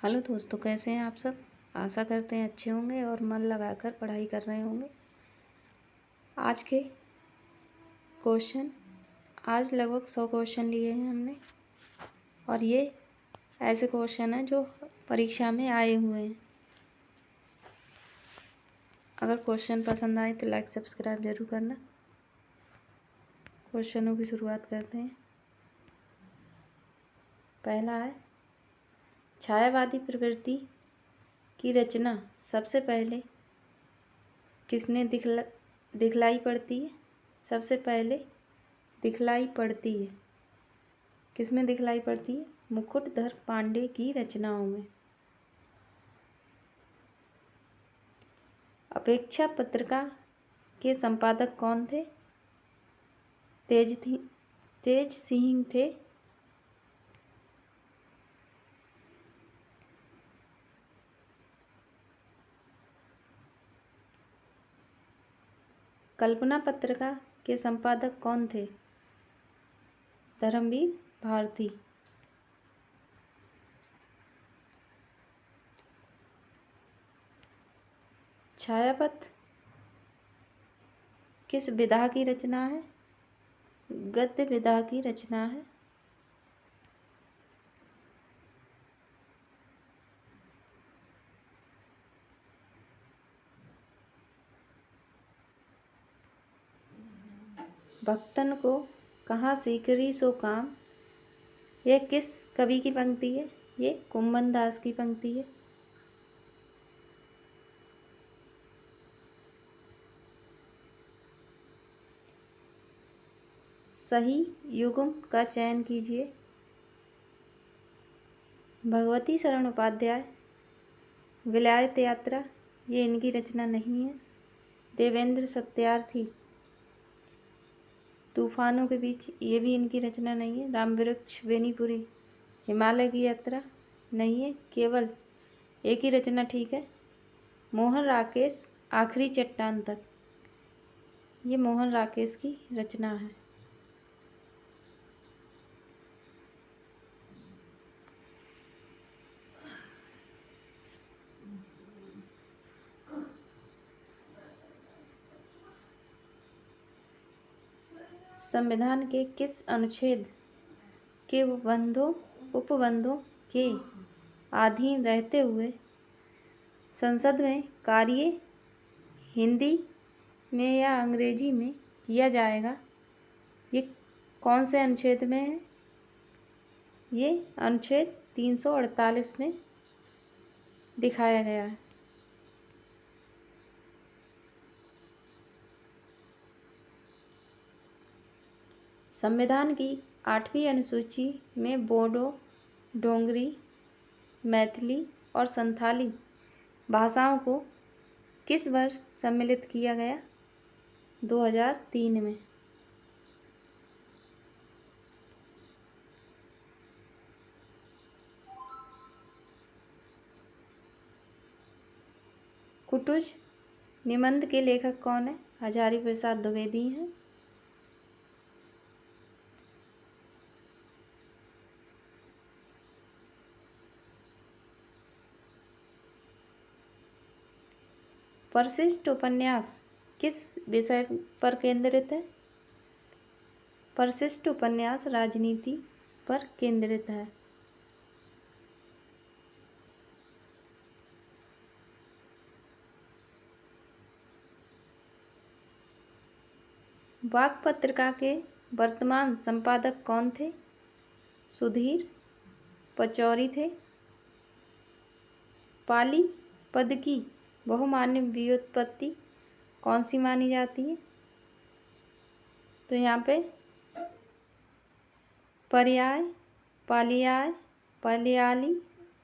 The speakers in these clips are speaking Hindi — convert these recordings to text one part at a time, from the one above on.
हेलो दोस्तों, कैसे हैं आप सब। आशा करते हैं अच्छे होंगे और मन लगाकर पढ़ाई कर रहे होंगे। आज के क्वेश्चन, आज लगभग 100 क्वेश्चन लिए हैं हमने और ये ऐसे क्वेश्चन हैं जो परीक्षा में आए हुए हैं। अगर क्वेश्चन पसंद आए तो लाइक सब्सक्राइब जरूर करना। क्वेश्चनों की शुरुआत करते हैं। पहला है, छायावादी प्रवृत्ति की रचना सबसे पहले किसने दिखलाई पड़ती है। सबसे पहले दिखलाई पड़ती है, किसमें दिखलाई पड़ती है? मुकुटधर पांडे की रचनाओं में। अपेक्षा पत्रिका के संपादक कौन थे? तेज सिंह थे। कल्पना पत्रिका के संपादक कौन थे? धर्मवीर भारती। छायापथ किस विधा की रचना है? गद्य विधा की रचना है। भक्तन को कहाँ सीकरी सो काम, यह किस कवि की पंक्ति है? ये कुंभन दास की पंक्ति है। सही युग्म का चयन कीजिए। भगवती शरण उपाध्याय। विलायत यात्रा, ये इनकी रचना नहीं है। देवेंद्र सत्यार्थी। तूफानों के बीच, ये भी इनकी रचना नहीं है। राम वृक्ष बेनीपुरी। हिमालय की यात्रा नहीं है। केवल एक ही रचना ठीक है, मोहन राकेश आखिरी चट्टान तक, ये मोहन राकेश की रचना है। संविधान के किस अनुच्छेद के उपबंधों के अधीन रहते हुए संसद में कार्य हिंदी में या अंग्रेजी में किया जाएगा? ये कौन से अनुच्छेद में है? ये अनुच्छेद 348 में दिखाया गया है। संविधान की 8वीं अनुसूची में बोडो, डोंगरी, मैथिली और संथाली भाषाओं को किस वर्ष सम्मिलित किया गया? 2003 में। कुटुज निबंध के लेखक कौन है? हजारी प्रसाद द्विवेदी हैं। परिशिष्ट उपन्यास किस विषय पर केंद्रित है? परिशिष्ट उपन्यास राजनीति पर केंद्रित है। वाक पत्रिका के वर्तमान संपादक कौन थे? सुधीर पचौरी थे। पाली पद की बहुमान्य व्युत्पत्ति कौन सी मानी जाती है? तो यहाँ पे पर्याय, पालियाय, पलियाली,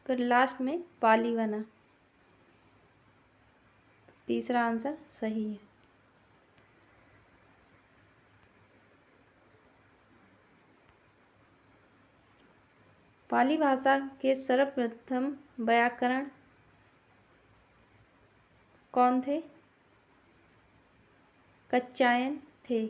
फिर लास्ट में पाली बना। तीसरा आंसर सही है। पाली भाषा के सर्वप्रथम व्याकरण कौन थे? कच्चायन थे।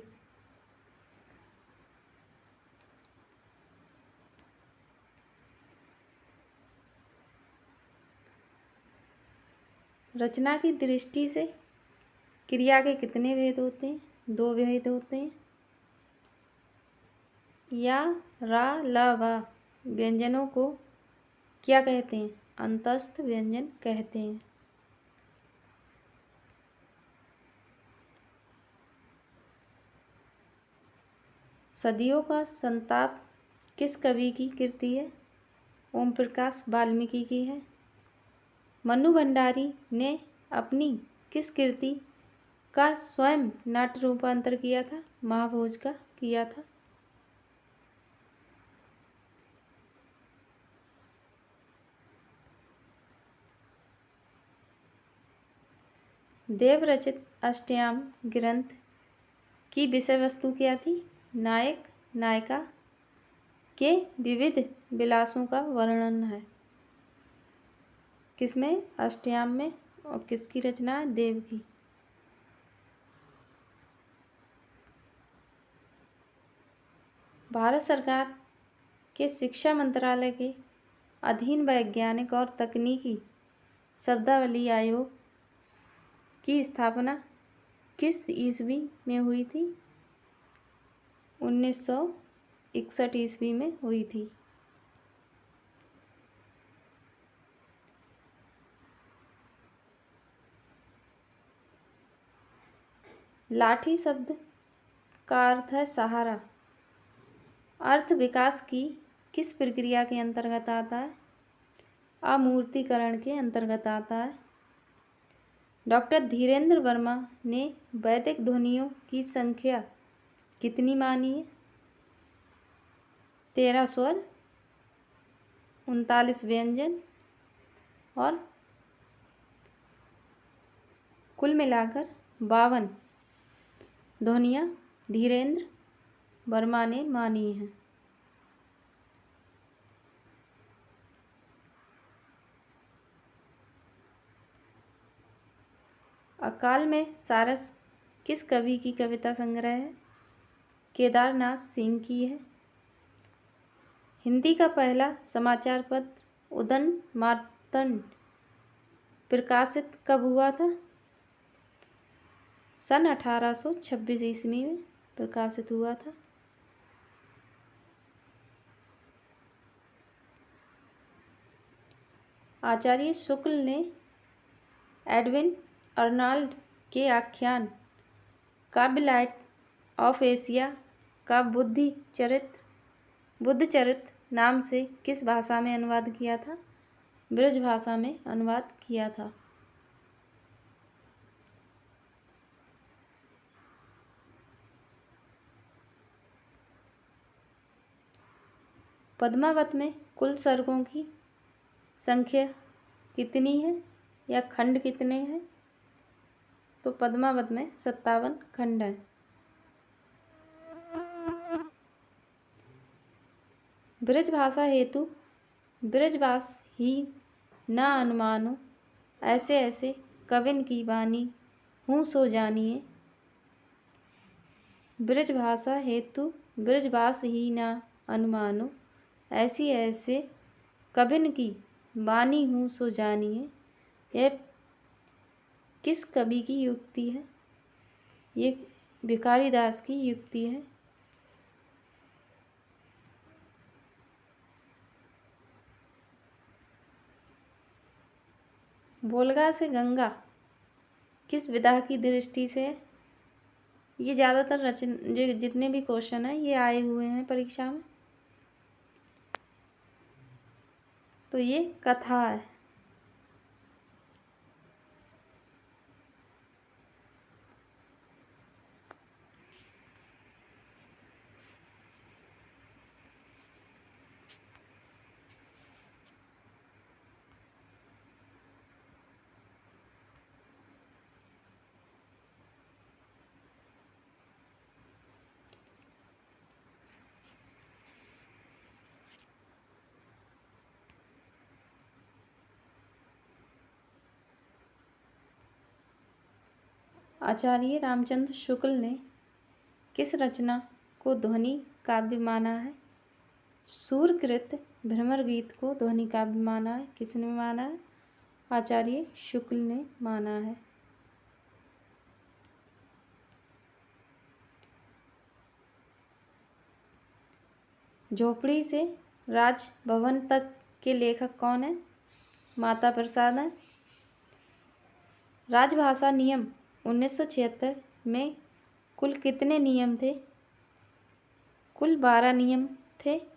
रचना की दृष्टि से क्रिया के कितने भेद होते हैं? 2 भेद होते हैं। या, रा, ला, वा व्यंजनों को क्या कहते हैं? अंतस्थ व्यंजन कहते हैं। सदियों का संताप किस कवि की कृति है? ओम प्रकाश वाल्मीकि की है। मन्नू भंडारी ने अपनी किस कृति का स्वयं नाट्य रूपांतर किया था? महाभोज का किया था। देव रचित अष्टयाम ग्रंथ की विषय वस्तु क्या थी? नायक नायिका के विविध विलासों का वर्णन है। किसमें? अष्टयाम में। और किसकी रचना है? देव की। भारत सरकार के शिक्षा मंत्रालय के अधीन वैज्ञानिक और तकनीकी शब्दावली आयोग की स्थापना किस ईस्वी में हुई थी? 1961 ईस्वी में हुई थी। लाठी शब्द का अर्थ है सहारा। अर्थ विकास की किस प्रक्रिया के अंतर्गत आता है? अमूर्तीकरण के अंतर्गत आता है। डॉक्टर धीरेन्द्र वर्मा ने वैदिक ध्वनियों की संख्या कितनी मानी है? 13 स्वर, 39 व्यंजन और कुल मिलाकर 52 ध्वनियाँ धीरेन्द्र वर्मा ने मानी हैं। अकाल में सारस किस कवि की कविता संग्रह है? केदारनाथ सिंह की है। हिंदी का पहला समाचार पत्र उदंड मार्तंड प्रकाशित कब हुआ था? सन 1826 ईस्वी में प्रकाशित हुआ था। आचार्य शुक्ल ने एडविन अर्नाल्ड के आख्यान काव्य लाइट ऑफ एशिया का बुद्धचरित नाम से किस भाषा में अनुवाद किया था? ब्रज भाषा में अनुवाद किया था। पद्मावत में कुल सर्गों की संख्या कितनी है या खंड कितने हैं? तो पद्मावत में 57 खंड हैं। ब्रज भाषा हेतु ब्रजवास ही न अनुमानो ऐसे ऐसे कविन की वाणी हूँ सो जानिए। ब्रज भाषा हेतु ब्रजवास ही न अनुमानो ऐसी ऐसे कविन की वाणी हूँ सो जानिए। यह किस कवि की युक्ति है? ये भिखारी दास की युक्ति है। वोल्गा से गंगा किस विधा की दृष्टि से? ये ज़्यादातर जितने भी क्वेश्चन हैं ये आए हुए हैं परीक्षा में। तो ये कथा है। आचार्य रामचंद्र शुक्ल ने किस रचना को ध्वनि काव्य माना है? सूरकृत भ्रमर गीत को ध्वनि काव्य माना है। किसने माना है? आचार्य शुक्ल ने माना है। झोपड़ी से राजभवन तक के लेखक कौन है? माता प्रसाद है। राजभाषा नियम 1976 में कुल कितने नियम थे? कुल 12 नियम थे।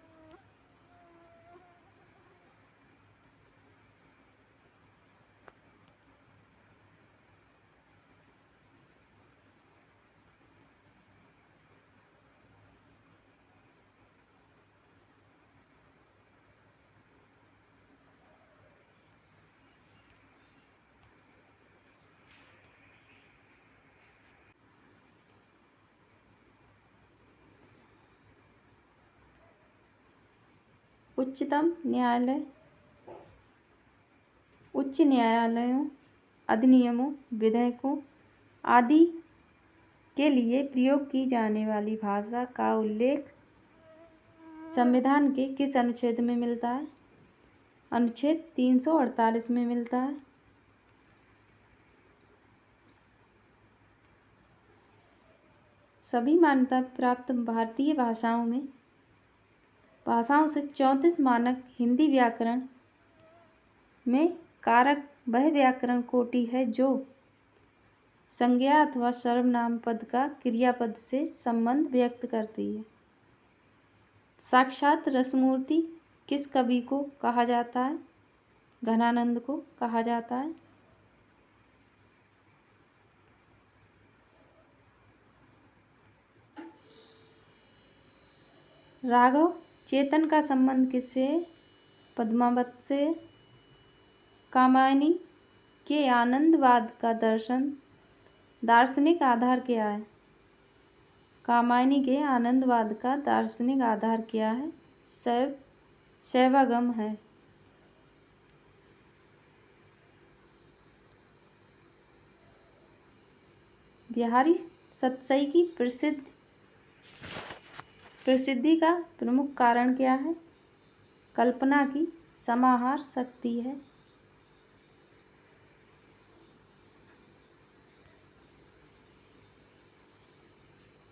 उच्चतम न्यायालय उच्च न्यायालयों, अधिनियमों, विधेयकों आदि के लिए प्रयोग की जाने वाली भाषा का उल्लेख संविधान के किस अनुच्छेद में मिलता है? अनुच्छेद 348 में मिलता है। सभी मान्यता प्राप्त भारतीय भाषाओं से 34 मानक हिंदी व्याकरण में कारक वह व्याकरण कोटि है जो संज्ञा अथवा सर्वनाम पद का क्रियापद से संबंध व्यक्त करती है। साक्षात रसमूर्ति किस कवि को कहा जाता है? घनानंद को कहा जाता है। राघव चेतन का संबंध किससे है? पद्मावत से। कामायनी के आनंदवाद का दार्शनिक आधार क्या है? कामायनी के आनंदवाद का दार्शनिक आधार क्या है? शैवागम है। बिहारी सतसई की प्रसिद्धि का प्रमुख कारण क्या है? कल्पना की समाहार शक्ति है।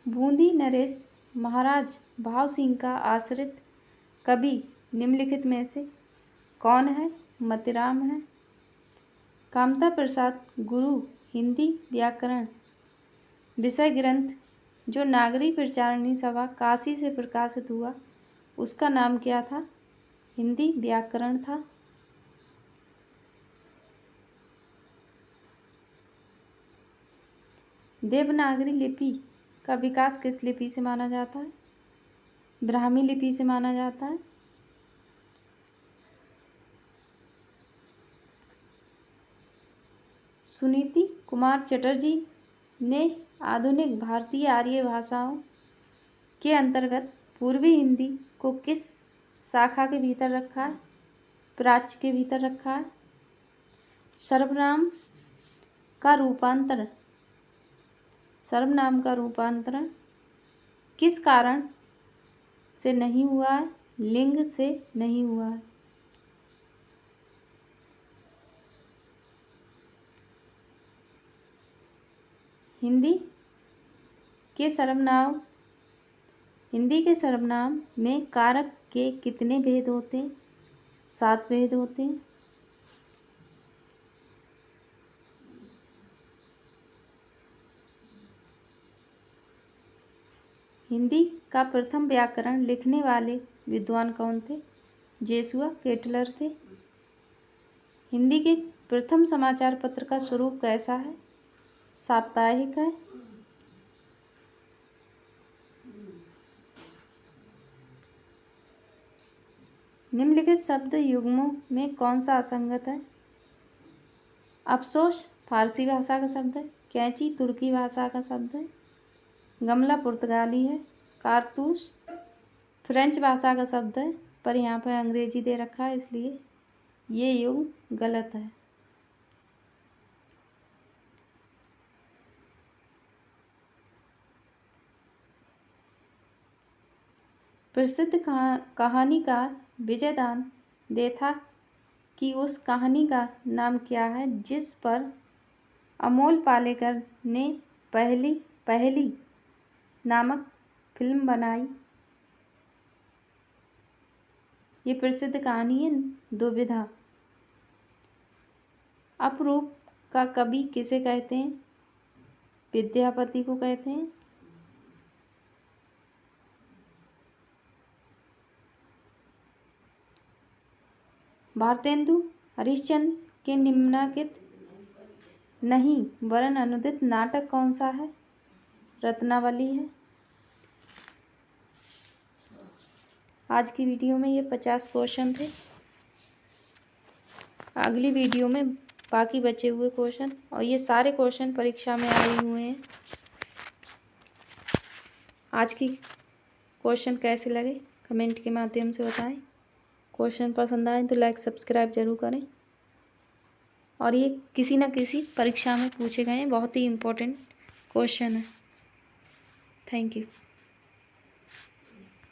बूंदी नरेश महाराज भाव सिंह का आश्रित कवि निम्नलिखित में से कौन है? मतिराम है। कामता प्रसाद गुरु हिंदी व्याकरण विषय ग्रंथ जो नागरी प्रचारिणी सभा काशी से प्रकाशित हुआ उसका नाम क्या था? हिंदी व्याकरण था। देवनागरी लिपि का विकास किस लिपि से माना जाता है? ब्राह्मी लिपि से माना जाता है। सुनीति कुमार चटर्जी ने आधुनिक भारतीय आर्य भाषाओं के अंतर्गत पूर्वी हिंदी को किस शाखा के भीतर रखा है? प्राच्य के भीतर रखा है। सर्वनाम का रूपांतरण किस कारण से नहीं हुआ है? लिंग से नहीं हुआ है। हिंदी के सर्वनाम में कारक के कितने भेद होते हैं? 7 भेद होते हैं। हिंदी का प्रथम व्याकरण लिखने वाले विद्वान कौन थे? जेसुआ केटलर थे। हिंदी के प्रथम समाचार पत्र का स्वरूप कैसा है? साप्ताहिक है। निम्नलिखित शब्द युग्मों में कौन सा असंगत है? अफसोस फारसी भाषा का शब्द है। कैंची तुर्की भाषा का शब्द है। गमला पुर्तगाली है। कारतूस फ्रेंच भाषा का शब्द है, पर यहाँ पर अंग्रेजी दे रखा है इसलिए ये युग्म गलत है। प्रसिद्ध कहानीकार विजयदान देथा कि उस कहानी का नाम क्या है जिस पर अमोल पालेकर ने पहली पहली नामक फिल्म बनाई। ये प्रसिद्ध कहानी है दुविधा। अपरूप का कवि किसे कहते हैं? विद्यापति को कहते हैं। भारतेंदु हरिश्चंद्र के निम्नलिखित नहीं वरन अनुदित नाटक कौन सा है? रत्नावली है। आज की वीडियो में ये 50 क्वेश्चन थे। अगली वीडियो में बाकी बचे हुए क्वेश्चन, और ये सारे क्वेश्चन परीक्षा में आए हुए हैं। आज की क्वेश्चन कैसे लगे कमेंट के माध्यम से बताएं। क्वेश्चन पसंद आए तो लाइक सब्सक्राइब जरूर करें। और ये किसी न किसी परीक्षा में पूछे गए बहुत ही इम्पोर्टेंट क्वेश्चन है। Thank you.